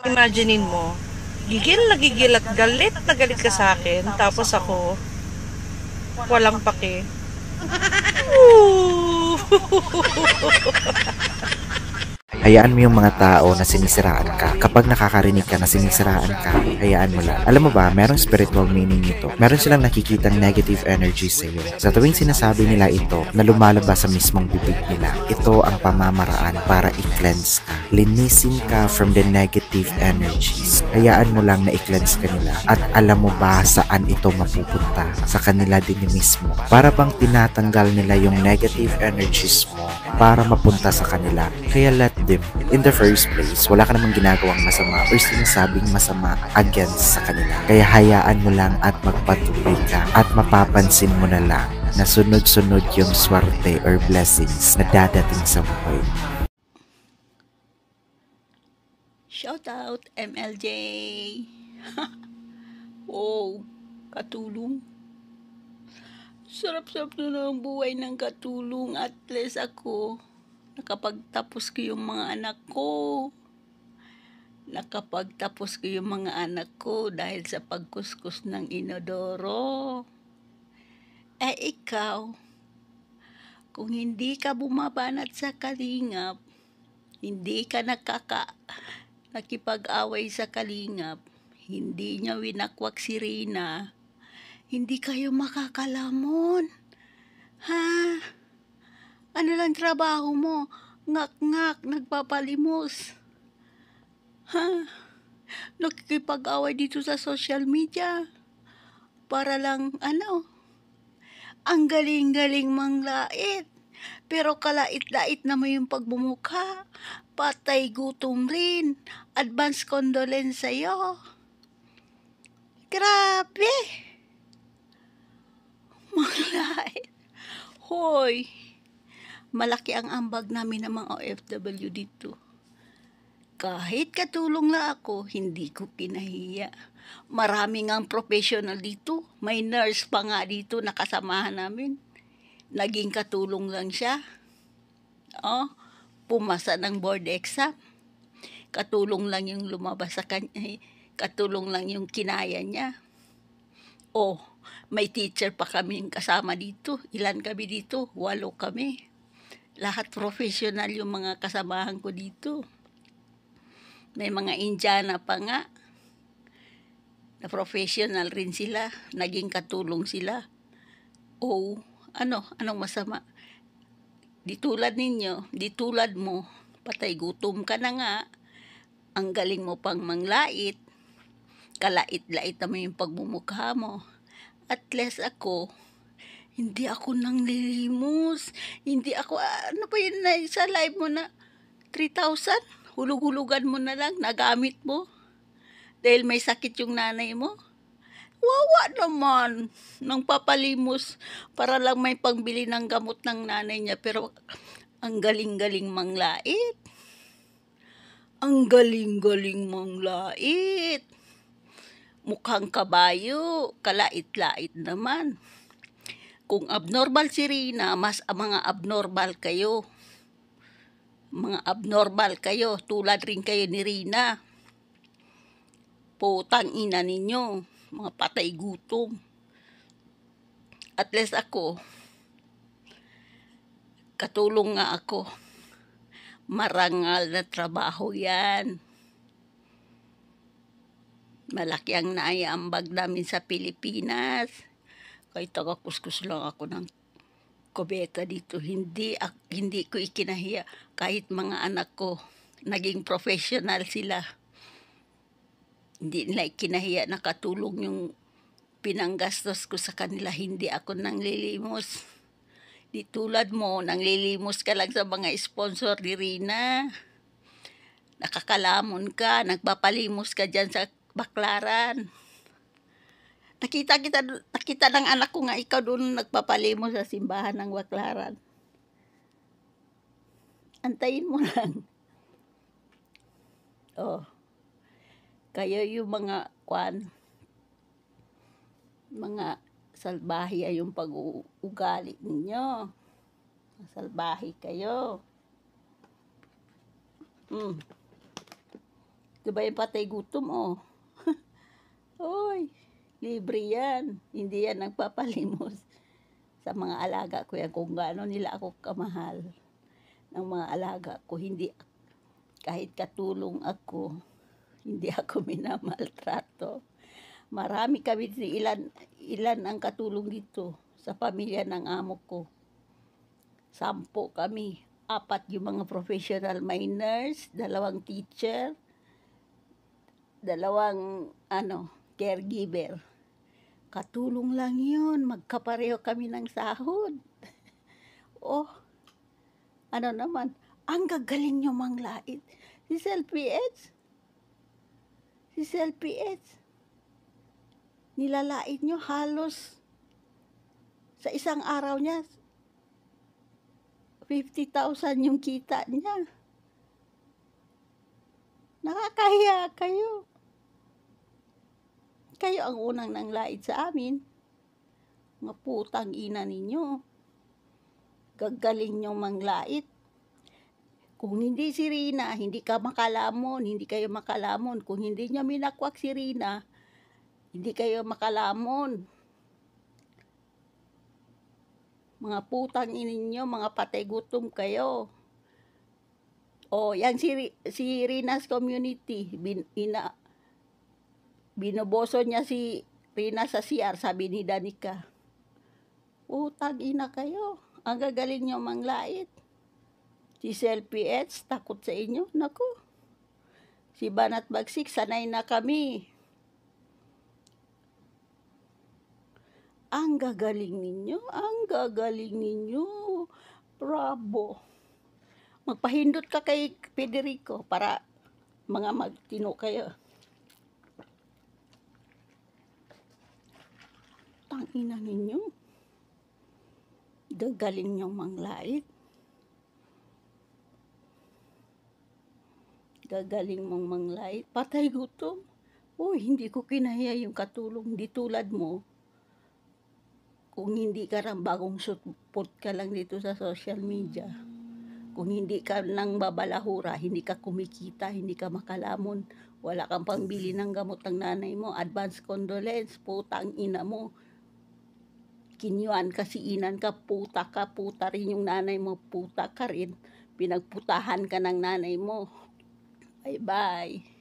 Imaginein mo, gigil na gigil at galit na galit ka sa akin, tapos ako, walang pake. Hayaan mo yung mga tao na sinisiraan ka. Kapag nakakarinig ka na sinisiraan ka, hayaan mo lang. Alam mo ba, merong spiritual meaning nito. Meron silang nakikitang negative energy sa iyo. Sa tuwing sinasabi nila ito na lumalabas sa mismong bibig nila, ito ang pamamaraan para i-cleanse ka. Linisin ka from the negative energies. Hayaan mo lang na i-cleanse ka nila. At alam mo ba saan ito mapupunta? Sa kanila din mismo. Para bang tinatanggal nila yung negative energies mo para mapunta sa kanila. Kaya let them. In the first place, wala ka namang ginagawang masama or sinasabing masama against sa kanila. Kaya hayaan mo lang at magpatuloy ka at mapapansin mo na lang na sunod-sunod yung swerte or blessings na dadating sa buhay. Shout out MLJ. Oh, katulong. Sarap-sarap na ng buhay ng katulong. At least ako, nakapagtapos ko yung mga anak ko. Nakapagtapos ko yung mga anak ko dahil sa pagkuskus ng inodoro. Eh ikaw, kung hindi ka bumabanat sa kalingap, hindi ka nakipag-away sa kalingap, hindi niya winakwak si Rina, hindi kayo makakalamon. Ha? Ano lang trabaho mo? Ngak-ngak, nagpapalimos. Ha? Nakikipag-away dito sa social media. Para lang, ang galing-galing manglait. Pero kalait-lait naman yung pagbumukha. Patay gutom rin. Advance condolence sa'yo. Grabe. Manglait. Hoy. Malaki ang ambag namin ng mga OFW dito. Kahit katulong na ako, hindi ko pinahiya. Marami ngang professional dito. May nurse pa nga dito na kasamahan namin. Naging katulong lang siya. Pumasa ng board exam. Katulong lang yung lumabas sa kanya. Katulong lang yung kinaya niya. May teacher pa kami kasama dito. Ilan kami dito? 8 kami. Lahat professional yung mga kasamahan ko dito. May mga Indiana pa nga. Na professional rin sila. Naging katulong sila. Anong masama? Di tulad ninyo, di tulad mo, patay gutom ka na nga. Ang galing mo pang manglait. Kalait-lait naman yung pagmumukha mo. At least ako, hindi ako nang lilimos. Hindi ako, ano pa yun na sa live mo na 3,000? Hulug-hulugan mo na lang, nagamit mo. Dahil may sakit yung nanay mo. Wawa naman, nang papalimos para lang may pangbili ng gamot ng nanay niya. Pero ang galing-galing manglait. Ang galing-galing manglait. Mukhang kabayo, kalait-lait naman. Kung abnormal si Rina, mas mga abnormal kayo. Mga abnormal kayo, tulad rin kayo ni Rina. Putang ina ninyo, mga patay gutom. At least ako, katulong nga ako. Marangal na trabaho yan. Malaki ang naiambag namin sa Pilipinas. Kahit taga-kuskus lang ako ng kubeta dito, hindi ko ikinahiya. Kahit mga anak ko, naging professional sila. Hindi nila ikinahiya, nakatulong yung pinanggastos ko sa kanila. Hindi ako nanglilimos. Di tulad mo, nanglilimos ka lang sa mga sponsor ni Rina. Nakakalamon ka, nagpapalimos ka dyan sa Baklaran. Nakita ng anak ko nga ikaw doon nagpapalimos sa simbahan ng Baklaran. Antayin mo lang. Kayo yung mga mga salbahe yung pag-uugali ninyo. Salbahe kayo. Diba yung patay gutom, oh. Oy, libre yan. Hindi yan nagpapalimos. Sa mga alaga ko yan, kung gaano nila ako kamahal ng mga alaga ko, hindi, kahit katulong ako, hindi ako minamaltrato. Marami kami, ilan ang katulong dito sa pamilya ng amo ko. 10 kami. 4 yung mga professional miners, 2 teacher, 2 caregiver. Katulong lang yun, magkapareho kami ng sahod. Oh, ano naman, ang gagaling nyo manglait. Si Selfie-Edge, nilalait nyo halos sa isang araw niya, 50,000 yung kita niya. Nakakahiya kayo. Kayo ang unang nanglait sa amin. Mga putang ina ninyo. Gagaling nyo manglait. Kung hindi si Rina, hindi ka makalamon, hindi kayo makalamon. Kung hindi nyo minakwak si Rina, hindi kayo makalamon. Mga putang ininyo, mga patay gutom kayo. O, yan si Rina's community. Binoboso niya si Rina sa CR, sabi ni Danica. Utang ina kayo. Ang gagaling nyo manglait. Si Selfie-Edge, takot sa inyo. Naku. Si Banat Bagsik, sanay na kami. Ang gagaling ninyo. Ang gagaling ninyo. Bravo. Magpahindot ka kay Federico para mga magtino kayo. Tangina ninyo. Gagaling niyong manglait. Gagaling mong manglait. Patay gutom. Uy, hindi ko kinaya yung katulong. Di tulad mo. Kung hindi ka lang bagong support ka lang dito sa social media. Kung hindi ka nang babalahura, hindi ka kumikita, hindi ka makalamon, wala kang pangbili ng gamot ng nanay mo, advance condolence, putang ina mo. Kinyuan ka, siinan ka, puta rin yung nanay mo, puta ka rin. Pinagputahan ka ng nanay mo. Bye-bye.